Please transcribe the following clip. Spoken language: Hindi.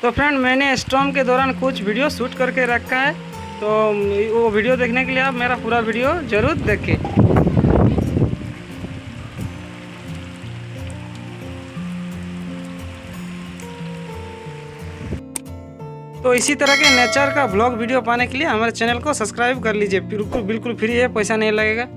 तो फ्रेंड, मैंने स्टॉर्म के दौरान कुछ वीडियो शूट करके रखा है, तो वो वीडियो देखने के लिए आप मेरा पूरा वीडियो ज़रूर देखें। तो इसी तरह के नेचर का ब्लॉग वीडियो पाने के लिए हमारे चैनल को सब्सक्राइब कर लीजिए। बिल्कुल फ्री है, पैसा नहीं लगेगा।